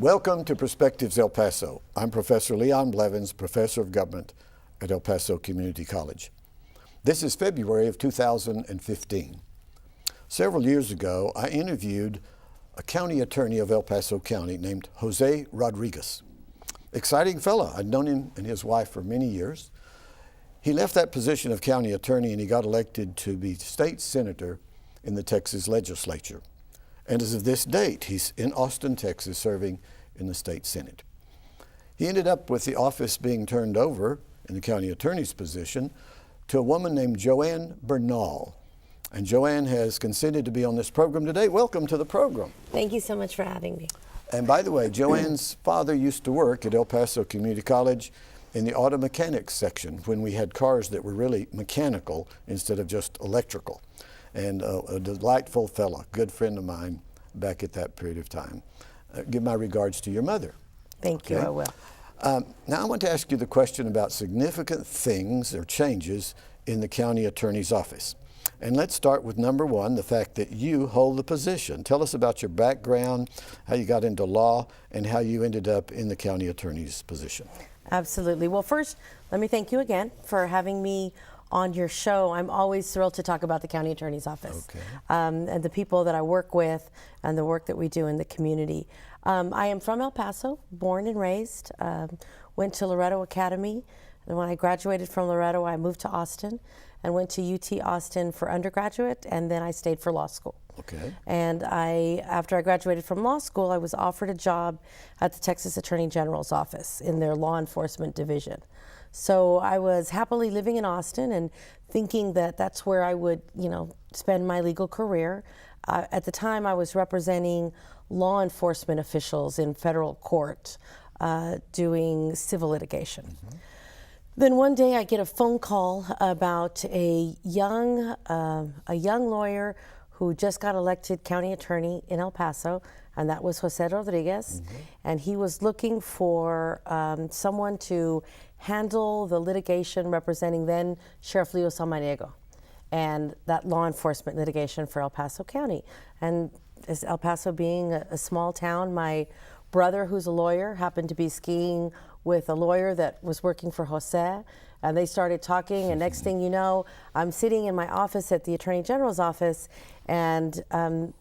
Welcome to Perspectives El Paso. I'm Professor Leon Blevins, Professor of Government at El Paso Community College. This is February of 2015. Several years ago, I interviewed a county attorney of El Paso County named Jose Rodriguez. Exciting fellow. I'd known him and his wife for many years. He left that position of county attorney and he got elected to be state senator in the Texas legislature. And as of this date, he's in Austin, Texas, serving in the state senate. He ended up with the office being turned over in the county attorney's position to a woman named JoAnn Bernal. And JoAnn has consented to be on this program today. Welcome to the program. Thank you so much for having me. And by the way, JoAnn's father used to work at El Paso Community College in the auto mechanics section when we had cars that were really mechanical instead of just electrical. And a delightful fellow, good friend of mine back at that period of time. Give my regards to your mother. Thank you, I will. Now I want to ask you the question about significant things or changes in the county attorney's office. And let's start with number one, the fact that you hold the position. Tell us about your background, how you got into law, and how you ended up in the county attorney's position. Absolutely. Well, first, let me thank you again for having me on your show. I'm always thrilled to talk about the county attorney's office, okay. And the people that I work with and the work that we do in the community. I am from El Paso, born and raised, went to Loretto Academy. And when I graduated from Loretto, I moved to Austin and went to UT Austin for undergraduate, and then I stayed for law school. Okay. And after I graduated from law school, I was offered a job at the Texas Attorney General's office in their law enforcement division. So I was happily living in Austin and thinking that that's where I would, spend my legal career. At the time, I was representing law enforcement officials in federal court doing civil litigation. Mm-hmm. Then one day I get a phone call about a young lawyer who just got elected county attorney in El Paso, and that was Jose Rodriguez. Mm-hmm. And he was looking for someone to handle the litigation representing then Sheriff Leo Samaniego and that law enforcement litigation for El Paso County. And as El Paso being a small town, my brother, who's a lawyer, happened to be skiing with a lawyer that was working for Jose, and they started talking, and next thing you know, I'm sitting in my office at the Attorney General's office, and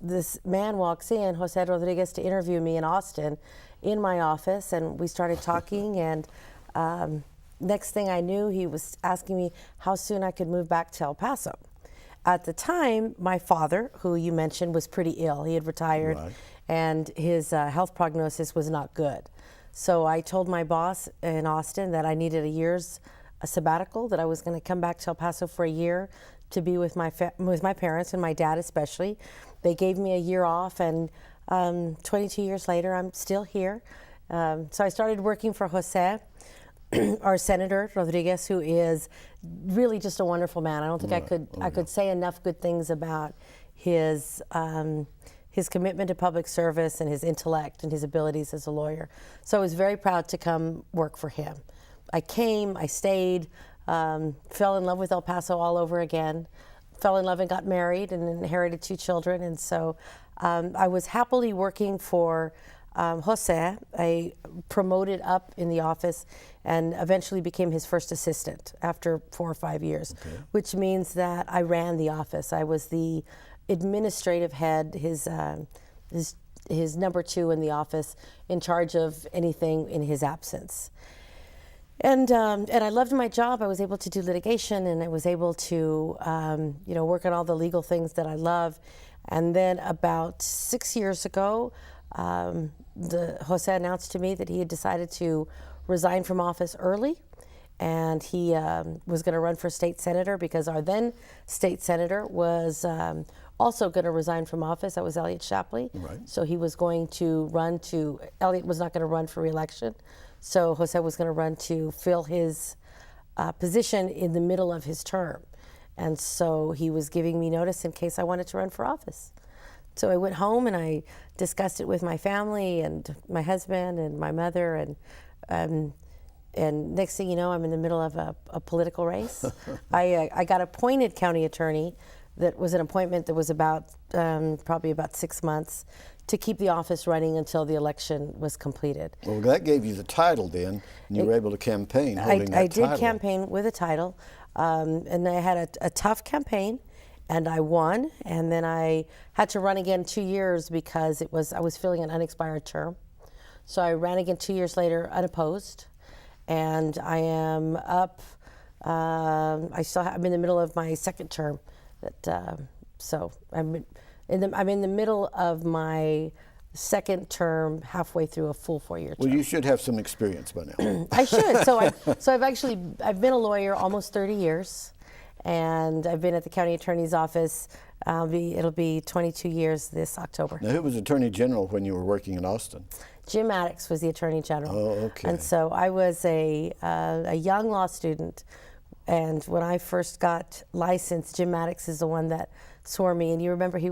this man walks in, Jose Rodriguez, to interview me in Austin in my office, and we started talking, and next thing I knew, he was asking me how soon I could move back to El Paso. At the time, my father, who you mentioned, was pretty ill. He had retired, right, and his health prognosis was not good. So I told my boss in Austin that I needed a year's sabbatical, that I was going to come back to El Paso for a year to be with my parents and my dad especially. They gave me a year off, and 22 years later, I'm still here. So I started working for Jose, our Senator Rodriguez, who is really just a wonderful man. I don't think I could say enough good things about his commitment to public service and his intellect and his abilities as a lawyer. So I was very proud to come work for him. I came, I stayed, fell in love with El Paso all over again, fell in love and got married and inherited 2 children. And so I was happily working for Jose. I promoted up in the office and eventually became his first assistant after 4 or 5 years, okay, which means that I ran the office. I was the administrative head, his number 2 in the office, in charge of anything in his absence. And I loved my job. I was able to do litigation, and I was able to work on all the legal things that I love. And then about 6 years ago, Jose announced to me that he had decided to resign from office early, and he was going to run for state senator because our then state senator was also going to resign from office. That was Elliot Shapley. Right. So he was going to Elliot was not going to run for re-election. So Jose was going to run to fill his position in the middle of his term. And so he was giving me notice in case I wanted to run for office. So I went home and I discussed it with my family and my husband and my mother, and next thing you know, I'm in the middle of a political race. I got appointed county attorney that was an appointment that was about probably about 6 months to keep the office running until the election was completed. Well, that gave you the title then, and you were able to campaign holding that title. I did campaign with a title, and I had a tough campaign, and I won. And then I had to run again 2 years because I was filling an unexpired term. So I ran again 2 years later, unopposed, and I am up. I'm in the middle of my second term. So I'm in the middle of my second term, halfway through a full 4-year term. Well, you should have some experience by now. I should. So I've been a lawyer almost 30 years, and I've been at the county attorney's office. It'll be 22 years this October. Now, who was Attorney General when you were working in Austin? Jim Maddox was the Attorney General. Oh, okay. And so I was a young law student, and when I first got licensed, Jim Maddox is the one that swore me. And you remember he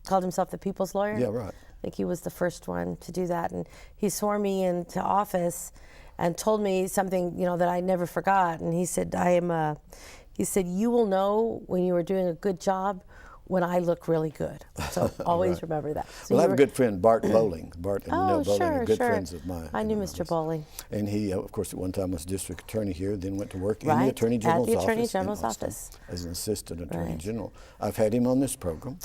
called himself the people's lawyer? Yeah, right. I think he was the first one to do that. And he swore me into office and told me something, that I never forgot. And he said, he said, you will know when you are doing a good job when I look really good. So always right. Remember that. So well, I have a good friend, Bart Bowling. Bart and Nell Bowling sure, are good sure. friends of mine. I knew Mr. Bowling. And he, of course, at one time was district attorney here, then went to work in right. the Attorney General's office. At the Attorney General's office. As an assistant attorney right. general. I've had him on this program.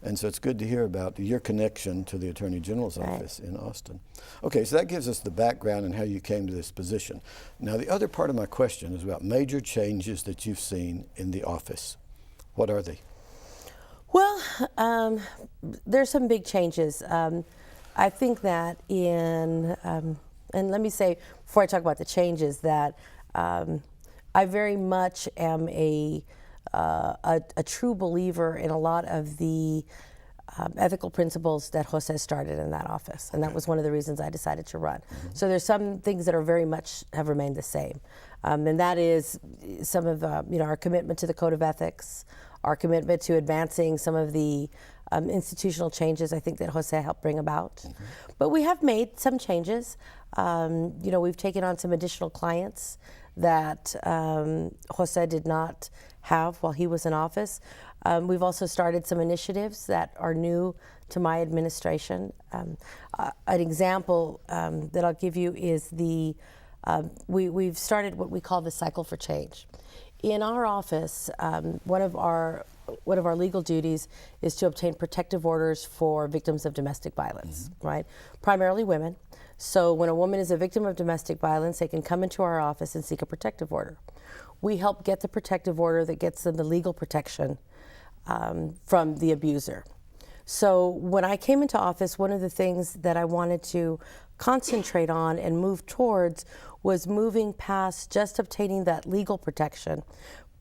And so it's good to hear about your connection to the Attorney General's office in Austin. Okay, so that gives us the background and how you came to this position. Now, the other part of my question is about major changes that you've seen in the office. What are they? Well, there's some big changes. I think that and let me say, before I talk about the changes, that I very much am a true believer in a lot of the ethical principles that Jose started in that office. And that was one of the reasons I decided to run. Mm-hmm. So there's some things that are very much have remained the same. And that is some of our commitment to the Code of Ethics, our commitment to advancing some of the institutional changes I think that Jose helped bring about. Mm-hmm. But we have made some changes. We've taken on some additional clients that Jose did not have while he was in office. We've also started some initiatives that are new to my administration. An example that I'll give you is we've started what we call the cycle for change. In our office, one of our legal duties is to obtain protective orders for victims of domestic violence, mm-hmm. right? Primarily women. So when a woman is a victim of domestic violence, they can come into our office and seek a protective order. We help get the protective order that gets them the legal protection from the abuser. So when I came into office, one of the things that I wanted to concentrate on and move towards was moving past just obtaining that legal protection,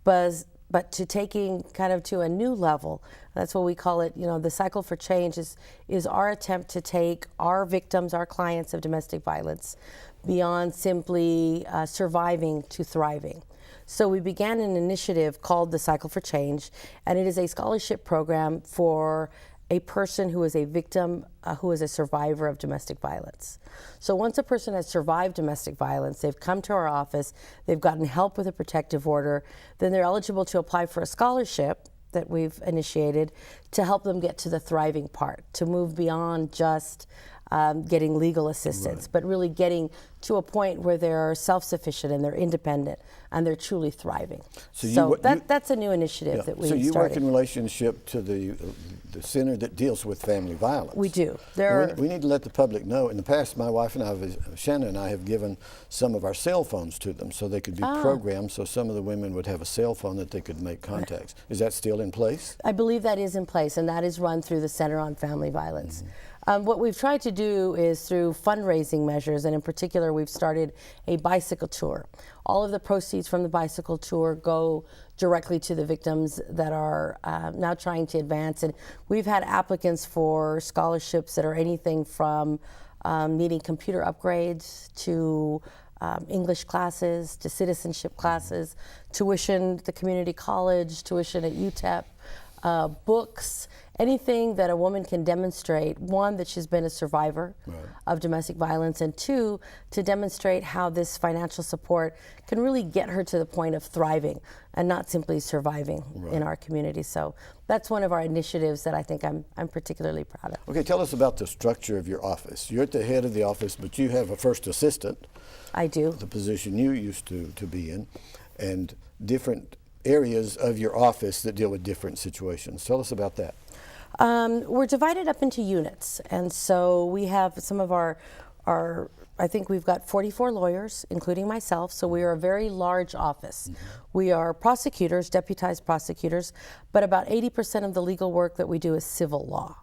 but to taking kind of to a new level. That's what we call it, the cycle for change is our attempt to take our victims, our clients of domestic violence, beyond simply surviving to thriving. So we began an initiative called the Cycle for Change, and it is a scholarship program for a person who is a victim, who is a survivor of domestic violence. So once a person has survived domestic violence, they've come to our office, they've gotten help with a protective order, then they're eligible to apply for a scholarship that we've initiated to help them get to the thriving part, to move beyond just getting legal assistance, but really getting to a point where they're self-sufficient and they're independent and they're truly thriving. So that's a new initiative that we started. So you work in relationship to the center that deals with family violence. We do. We need to let the public know. In the past, my wife and I, Shannon and I, have given some of our cell phones to them so they could be programmed so some of the women would have a cell phone that they could make contacts. Right. Is that still in place? I believe that is in place, and that is run through the Center on Family Violence. Mm-hmm. What we've tried to do is through fundraising measures, and in particular we've started a bicycle tour. All of the proceeds from the bicycle tour go directly to the victims that are now trying to advance. And we've had applicants for scholarships that are anything from needing computer upgrades to English classes, to citizenship classes, tuition at the community college, tuition at UTEP, books, anything that a woman can demonstrate, one, that she's been a survivor of domestic violence, and two, to demonstrate how this financial support can really get her to the point of thriving and not simply surviving in our community. So that's one of our initiatives that I think I'm particularly proud of. Okay, tell us about the structure of your office. You're at the head of the office, but you have a first assistant. I do. The position you used to be in, and different areas of your office that deal with different situations. Tell us about that. We're divided up into units, and so we have some of our I think we've got 44 lawyers, including myself, so we are a very large office. We are prosecutors, deputized prosecutors, but about 80% of the legal work that we do is civil law.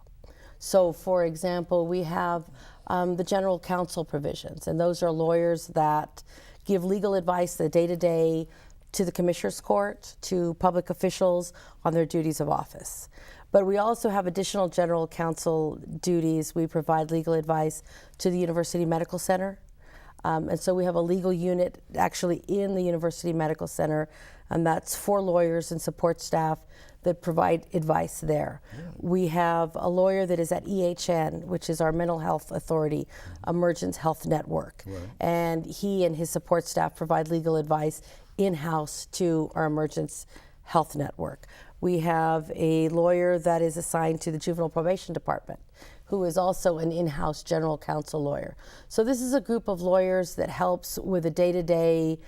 So, for example, we have the general counsel provisions, and those are lawyers that give legal advice the day-to-day to the Commissioner's Court, to public officials on their duties of office. But we also have additional general counsel duties. We provide legal advice to the University Medical Center. And so we have a legal unit actually in the University Medical Center, and that's 4 lawyers and support staff that provide advice there. We have a lawyer that is at EHN, which is our mental health authority, Emergence Health Network. And he and his support staff provide legal advice in-house to our Emergence Health Network. We have a lawyer that is assigned to the Juvenile Probation Department, who is also an in-house general counsel lawyer. So this is a group of lawyers that helps with the day-to-day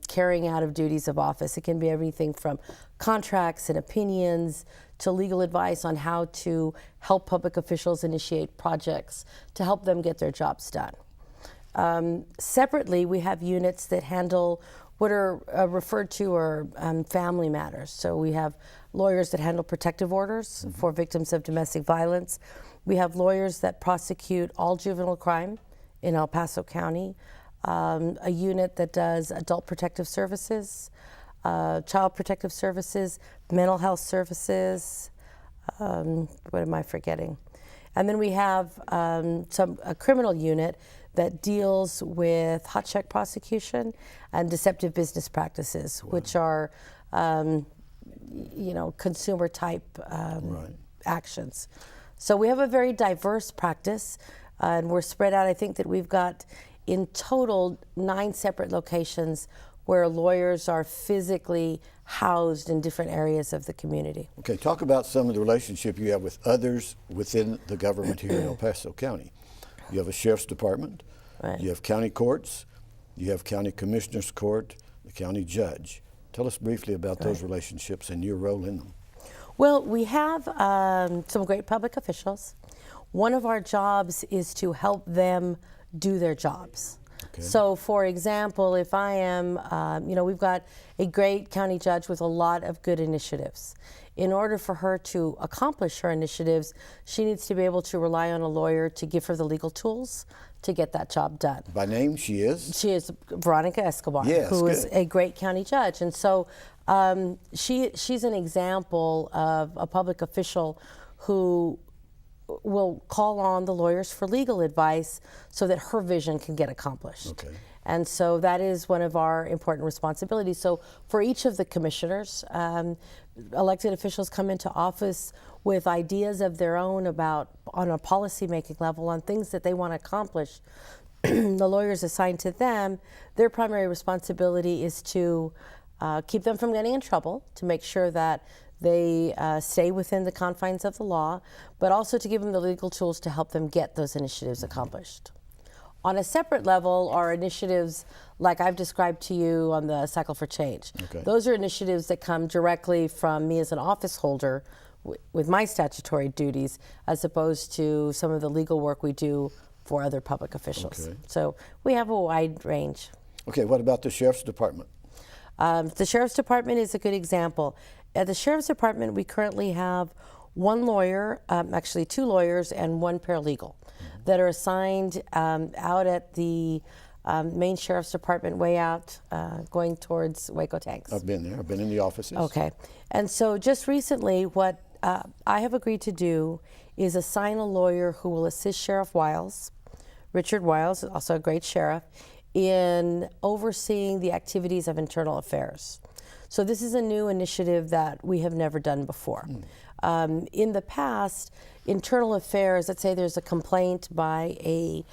carrying out of duties of office. It can be everything from contracts and opinions to legal advice on how to help public officials initiate projects to help them get their jobs done. Separately, we have units that handle what are referred to are family matters. So we have lawyers that handle protective orders for victims of domestic violence. We have lawyers that prosecute all juvenile crime in El Paso County, a unit that does adult protective services, child protective services, mental health services, what am I forgetting? And then we have a criminal unit that deals with hot check prosecution and deceptive business practices, which are, consumer type actions. So we have a very diverse practice, and we're spread out. I think that we've got in total 9 separate locations where lawyers are physically housed in different areas of the community. Okay, talk about some of the relationship you have with others within the government here in El Paso County. You have a sheriff's department, you have county courts, you have county commissioner's court, the county judge. Tell us briefly about those relationships and your role in them. Well, we have some great public officials. One of our jobs is to help them do their jobs. So, for example, if I am, we've got a great county judge with a lot of good initiatives. In order for her to accomplish her initiatives, she needs to be able to rely on a lawyer to give her the legal tools to get that job done. By name, she is? She is Veronica Escobar, who is a great county judge. And so she's an example of a public official who will call on the lawyers for legal advice so that her vision can get accomplished. And so that is one of our important responsibilities. So for each of the commissioners, elected officials come into office with ideas of their own on a policy-making level, on things that they want to accomplish. The lawyers assigned to them, their primary responsibility is to keep them from getting in trouble, to make sure that they stay within the confines of the law, but also to give them the legal tools to help them get those initiatives accomplished. On a separate level are initiatives like I've described to you on the Cycle for Change. Those are initiatives that come directly from me as an office holder with my statutory duties, as opposed to some of the legal work we do for other public officials. So we have a wide range. Okay, what about the Sheriff's Department? The Sheriff's Department is a good example. At the Sheriff's Department, we currently have 1 lawyer, actually 2 lawyers and 1 paralegal that are assigned out at the main Sheriff's Department way out, going towards Waco Tanks. I've been there. I've been in the offices. Okay. And so just recently, what I have agreed to do is assign a lawyer who will assist Sheriff Wiles, Richard Wiles, also a great sheriff, in overseeing the activities of internal affairs. So this is a new initiative that we have never done before. In the past, internal affairs, let's say there's a complaint by a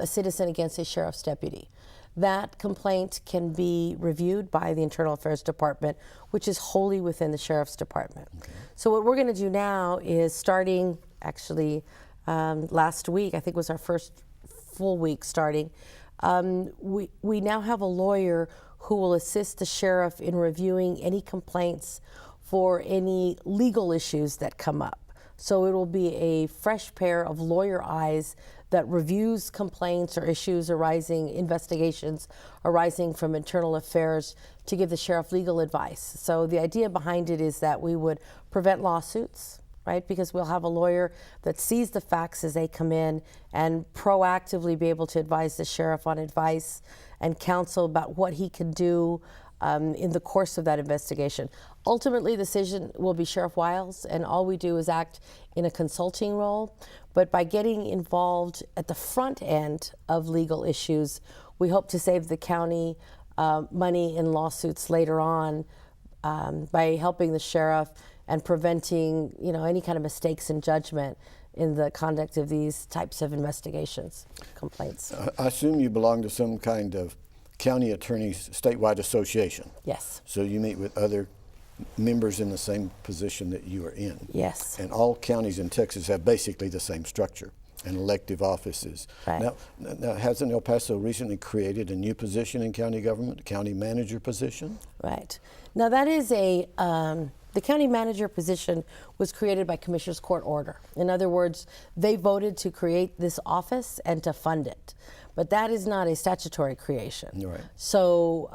citizen against a sheriff's deputy. That complaint can be reviewed by the Internal Affairs Department, which is wholly within the Sheriff's Department. Okay. So what we're going to do now is, starting actually last week, I think was our first full week starting, we now have a lawyer who will assist the sheriff in reviewing any complaints for any legal issues that come up. So it will be a fresh pair of lawyer eyes that reviews complaints or issues arising, investigations arising from internal affairs, to give the sheriff legal advice. So the idea behind it is that we would prevent lawsuits, right? Because we'll have a lawyer that sees the facts as they come in and proactively be able to advise the sheriff on advice and counsel about what he can do in the course of that investigation. Ultimately, the decision will be Sheriff Wiles, and all we do is act in a consulting role. But by getting involved at the front end of legal issues, we hope to save the county money in lawsuits later on by helping the sheriff and preventing, any kind of mistakes in judgment in the conduct of these types of investigations, complaints. I assume you belong to some kind of county attorneys statewide association. Yes. So you meet with other members in the same position that you are in. Yes. And all counties in Texas have basically the same structure and elective offices. Right. Now, hasn't El Paso recently created a new position in county government, a county manager position? Right. Now that is the county manager position was created by Commissioner's Court order. In other words, they voted to create this office and to fund it. But that is not a statutory creation. Right. So,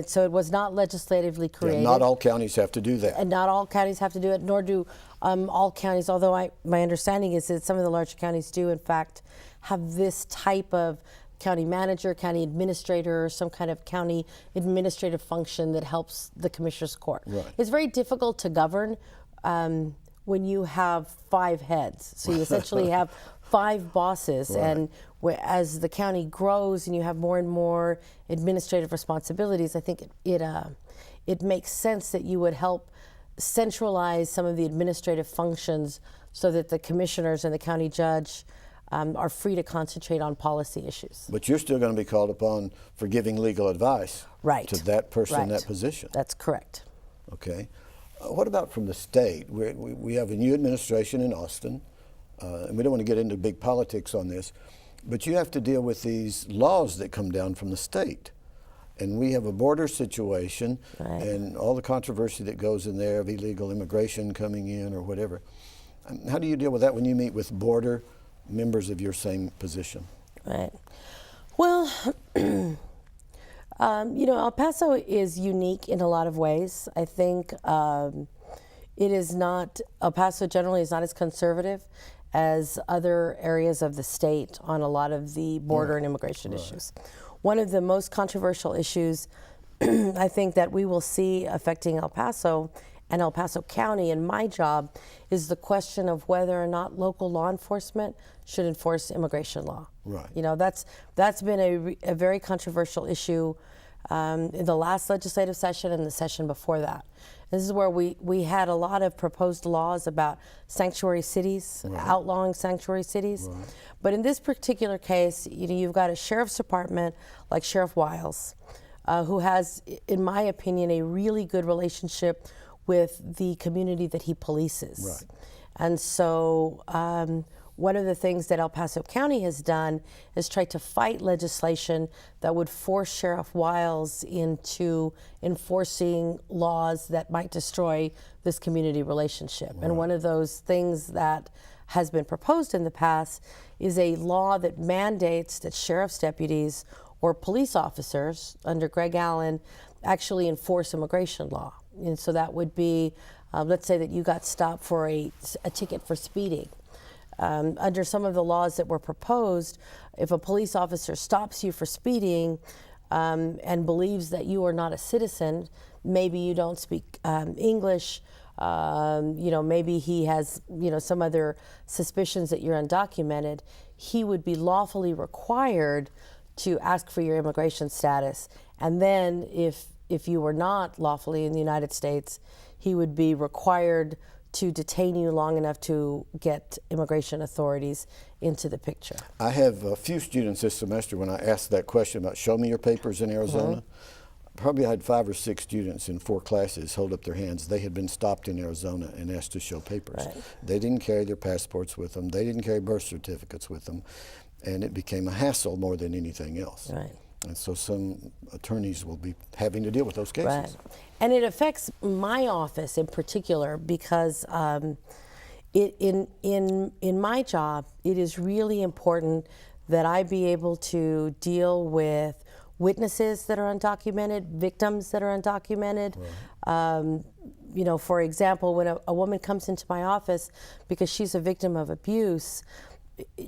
so it was not legislatively created. Yeah, not all counties have to do that. And not all counties have to do it, nor do all counties, although my understanding is that some of the larger counties do, in fact, have this type of county manager, county administrator, some kind of county administrative function that helps the Commissioner's Court. Right. It's very difficult to govern when you have 5 heads. So you essentially have 5 bosses, right. And as the county grows and you have more and more administrative responsibilities, I think it makes sense that you would help centralize some of the administrative functions so that the commissioners and the county judge are free to concentrate on policy issues. But you're still going to be called upon for giving legal advice, right, to that person in right. that position. That's correct. Okay. What about from the state? We have a new administration in Austin, and we don't want to get into big politics on this, but you have to deal with these laws that come down from the state. And we have a border situation, right, and all the controversy that goes in there of illegal immigration coming in or whatever. How do you deal with that when you meet with border members of your same position? Right. Well, El Paso is unique in a lot of ways. I think El Paso generally is not as conservative as other areas of the state on a lot of the border and immigration issues. One of the most controversial issues I think that we will see affecting El Paso and El Paso County in my job is the question of whether or not local law enforcement should enforce immigration law. Right. That's been a very controversial issue in the last legislative session and the session before that. This is where we had a lot of proposed laws about sanctuary cities, right, outlawing sanctuary cities. Right. But in this particular case, you've got a sheriff's department like Sheriff Wiles, who has, in my opinion, a really good relationship with the community that he polices. Right. And so one of the things that El Paso County has done is try to fight legislation that would force Sheriff Wiles into enforcing laws that might destroy this community relationship. Right. And one of those things that has been proposed in the past is a law that mandates that sheriff's deputies or police officers under Greg Allen actually enforce immigration law. And so that would be, let's say that you got stopped for a ticket for speeding. Under some of the laws that were proposed, if a police officer stops you for speeding and believes that you are not a citizen, maybe you don't speak English, maybe he has, some other suspicions that you're undocumented, he would be lawfully required to ask for your immigration status. And then if if you were not lawfully in the United States, he would be required to detain you long enough to get immigration authorities into the picture. I have a few students this semester when I asked that question about show me your papers in Arizona. Probably I had 5 or 6 students in 4 classes hold up their hands. They had been stopped in Arizona and asked to show papers. Right. They didn't carry their passports with them. They didn't carry birth certificates with them. And it became a hassle more than anything else. Right. And so some attorneys will be having to deal with those cases. Right. And it affects my office in particular because in my job, it is really important that I be able to deal with witnesses that are undocumented, victims that are undocumented. Right. You know, for example, when a woman comes into my office because she's a victim of abuse,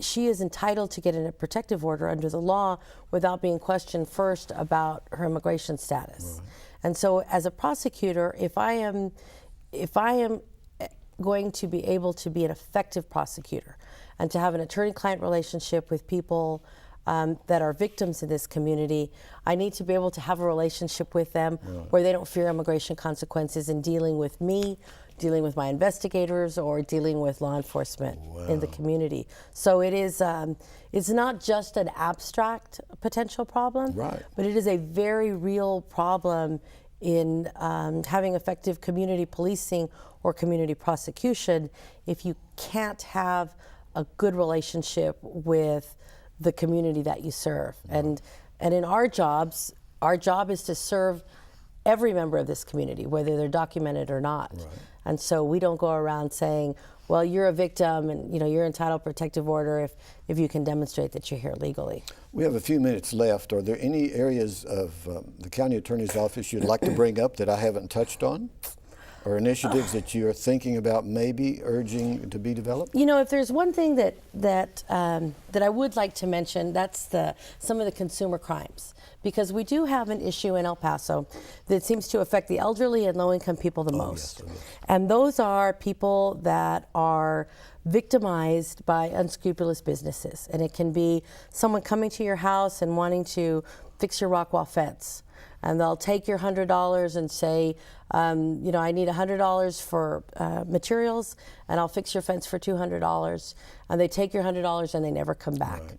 she is entitled to get in a protective order under the law without being questioned first about her immigration status. Right. And so as a prosecutor, if I am going to be able to be an effective prosecutor and to have an attorney-client relationship with people that are victims in this community, I need to be able to have a relationship with them where they don't fear immigration consequences in dealing with me, dealing with my investigators, or dealing with law enforcement in the community. So it is, it's not just an abstract potential problem, but it is a very real problem in having effective community policing or community prosecution if you can't have a good relationship with the community that you serve. And in our jobs, our job is to serve every member of this community, whether they're documented or not. Right. And so we don't go around saying, well, you're a victim and you're entitled to protective order if you can demonstrate that you're here legally. We have a few minutes left. Are there any areas of the county attorney's office you'd like to bring up that I haven't touched on? Or initiatives that you're thinking about maybe urging to be developed? You know, if there's one thing that I would like to mention, that's some of the consumer crimes. Because we do have an issue in El Paso that seems to affect the elderly and low-income people the most. Yes. And those are people that are victimized by unscrupulous businesses. And it can be someone coming to your house and wanting to fix your rock wall fence. And they'll take your $100 and say, I need $100 for materials, and I'll fix your fence for $200. And they take your $100 and they never come back. Right.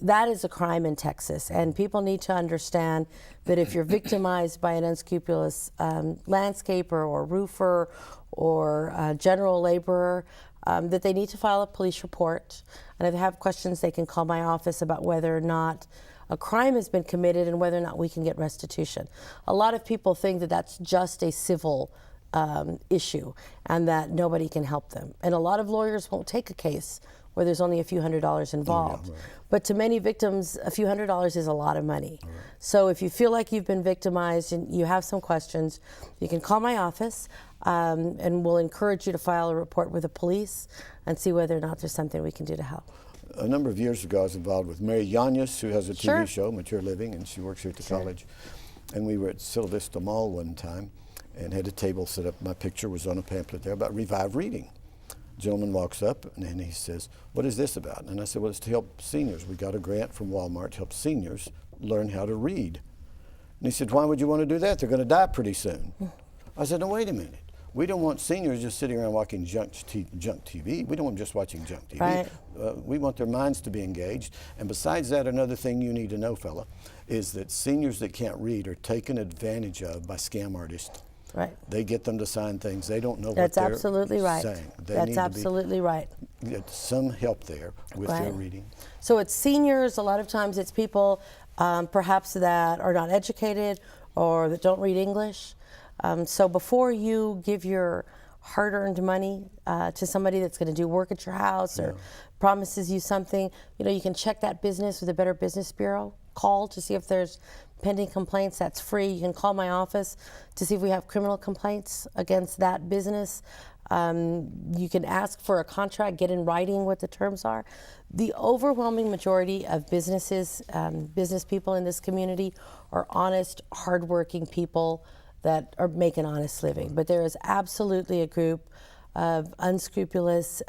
That is a crime in Texas, and people need to understand that if you're victimized by an unscrupulous landscaper or roofer or general laborer, that they need to file a police report. And if they have questions, they can call my office about whether or not a crime has been committed and whether or not we can get restitution. A lot of people think that that's just a civil issue and that nobody can help them. And a lot of lawyers won't take a case where there's only a few $100s involved. Oh, yeah, right. But to many victims, a few $100s is a lot of money. Right. So if you feel like you've been victimized and you have some questions, you can call my office and we'll encourage you to file a report with the police and see whether or not there's something we can do to help. A number of years ago, I was involved with Mary Yanez, who has a TV show, Mature Living, and she works here at the college. And we were at Silla Vista Mall one time and had a table set up. My picture was on a pamphlet there about Revive Reading. Gentleman walks up and he says, "What is this about?" And I said, "Well, it's to help seniors. We got a grant from Walmart to help seniors learn how to read." And he said, "Why would you want to do that? They're going to die pretty soon." I said, "No, wait a minute. We don't want seniors just sitting around watching junk TV. We don't want them just watching junk TV. Right. We want their minds to be engaged. And besides that, another thing you need to know, fella, is that seniors that can't read are taken advantage of by scam artists. Right. They get them to sign things. They don't know what they're saying. That's absolutely right. That's absolutely right. Get some help there with their reading. So it's seniors. A lot of times it's people perhaps that are not educated or that don't read English. So before you give your hard-earned money to somebody that's going to do work at your house or promises you something, you can check that business with the Better Business Bureau. Call to see if there's pending complaints. That's free. You can call my office to see if we have criminal complaints against that business. You can ask for a contract, get in writing what the terms are. The overwhelming majority of businesses, business people in this community are honest, hardworking people that are making an honest living. But there is absolutely a group of unscrupulous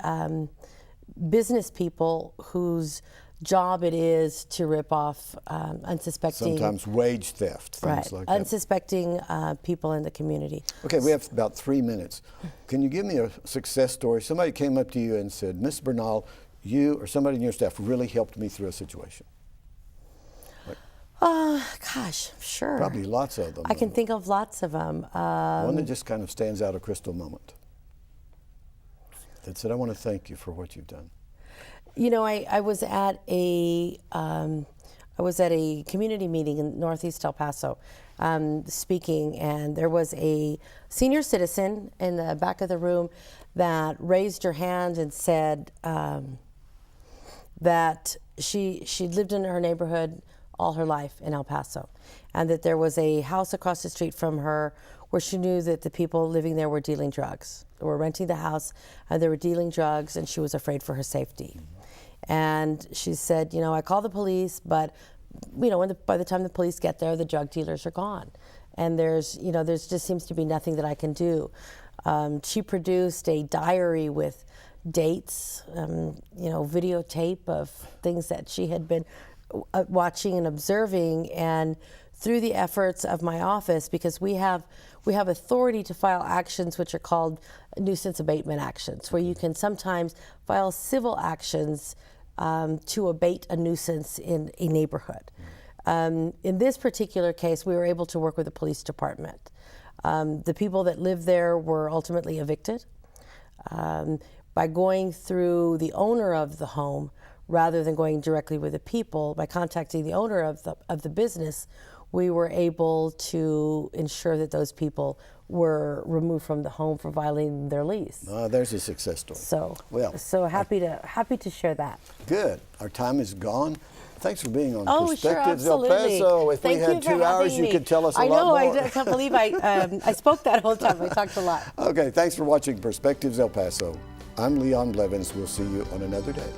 business people whose job it is to rip off unsuspecting, Sometimes wage theft, things like that. unsuspecting people in the community. Okay, we have about 3 minutes. Can you give me a success story? Somebody came up to you and said, Miss Bernal, you or somebody in your staff really helped me through a situation. Gosh, sure. Probably lots of them. I can think of lots of them. One that just kind of stands out, a crystal moment. That said, I want to thank you for what you've done. You know, I was at a community meeting in Northeast El Paso, speaking, and there was a senior citizen in the back of the room that raised her hand and said that she'd lived in her neighborhood all her life in El Paso, and that there was a house across the street from her where she knew that the people living there were dealing drugs. They were renting the house, and they were dealing drugs, and she was afraid for her safety. And she said, you know, I call the police, but you know, by the time the police get there, the drug dealers are gone, and there's just seems to be nothing that I can do. She produced a diary with dates, videotape of things that she had been watching and observing, and through the efforts of my office, because we have authority to file actions which are called nuisance abatement actions, where you can sometimes file civil actions to abate a nuisance in a neighborhood. In this particular case, we were able to work with the police department. The people that lived there were ultimately evicted. By going through the owner of the home, rather than going directly with the people, by contacting the owner of the business, we were able to ensure that those people were removed from the home for violating their lease. There's a success story. So happy to share that. Good. Our time is gone. Thanks for being on Oh, Perspectives sure, El absolutely. If we Thank you had for 2 hours, having you me. could tell us a I lot know, more. I can't believe I spoke that whole time. I talked a lot. Okay, thanks for watching Perspectives El Paso. I'm Leon Blevins. We'll see you on another day.